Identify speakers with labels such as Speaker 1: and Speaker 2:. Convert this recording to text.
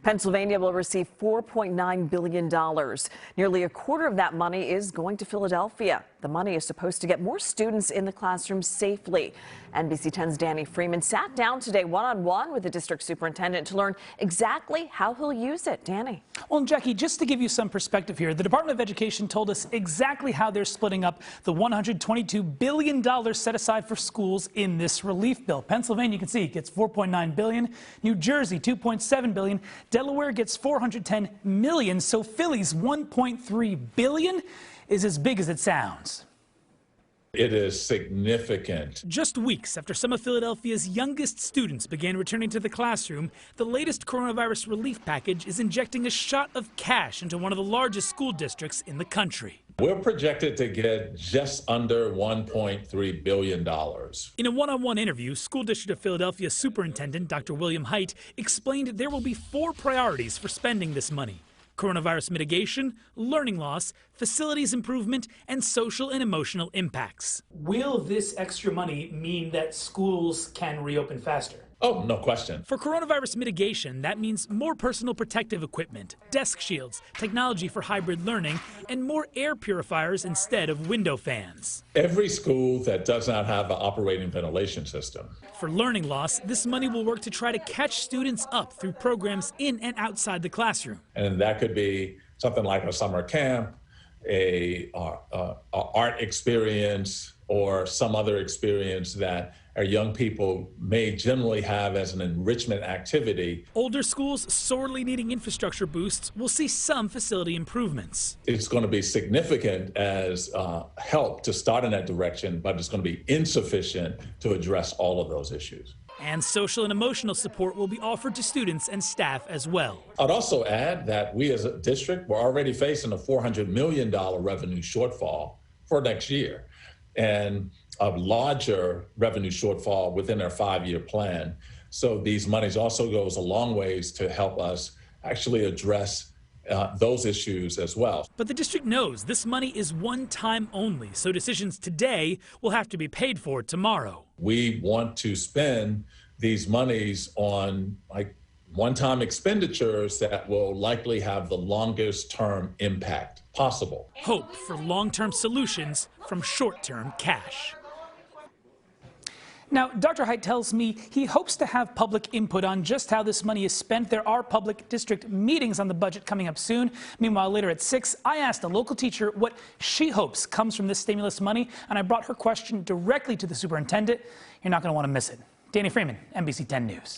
Speaker 1: Pennsylvania will receive $4.9 billion. Nearly a quarter of that money is going to Philadelphia. The money is supposed to get more students in the classroom safely. NBC10's Danny Freeman sat down today one-on-one with the district superintendent to learn exactly how he'll use it. Danny.
Speaker 2: Well, Jackie, just to give you some perspective here, the Department of Education told us exactly how they're splitting up the $122 billion set aside for schools in this relief bill. Pennsylvania, you can see, gets $4.9 billion. New Jersey, $2.7 billion. Delaware gets $410 million. So Philly's $1.3 billion is as big as it sounds.
Speaker 3: It is significant.
Speaker 2: Just weeks after some of Philadelphia's youngest students began returning to the classroom, the latest coronavirus relief package is injecting a shot of cash into one of the largest school districts in the country.
Speaker 3: We're projected to get just under $1.3 billion.
Speaker 2: In a one-on-one interview, School District of Philadelphia Superintendent Dr. Hite explained there will be 4 priorities for spending this money: coronavirus mitigation, learning loss, facilities improvement, and social and emotional impacts. Will this extra money mean that schools can reopen faster?
Speaker 3: Oh, no question.
Speaker 2: For coronavirus mitigation, that means more personal protective equipment, desk shields, technology for hybrid learning, and more air purifiers instead of window fans.
Speaker 3: Every school that does not have an operating ventilation system.
Speaker 2: For learning loss, this money will work to try to catch students up through programs in and outside the classroom.
Speaker 3: And that could be something like a summer camp, a art experience, or some other experience that our young people may generally have as an enrichment activity.
Speaker 2: Older schools sorely needing infrastructure boosts will see some facility improvements.
Speaker 3: It's going to be significant as help to start in that direction, but it's going to be insufficient to address all of those issues.
Speaker 2: And social and emotional support will be offered to students and staff as well.
Speaker 3: I'd also add that we as a district were already facing a $400 million revenue shortfall for next year, and a larger revenue shortfall within our 5-year plan. So these monies also goes a long ways to help us actually address those issues as well.
Speaker 2: But the district knows this money is one time only, so decisions today will have to be paid for tomorrow.
Speaker 3: We want to spend these monies on one-time expenditures that will likely have the longest term impact possible.
Speaker 2: Hope for long-term solutions from short-term cash. Now, Dr. Hite tells me he hopes to have public input on just how this money is spent. There are public district meetings on the budget coming up soon. Meanwhile, later at 6, I asked a local teacher what she hopes comes from this stimulus money, and I brought her question directly to the superintendent. You're not going to want to miss it. Danny Freeman, NBC10 News.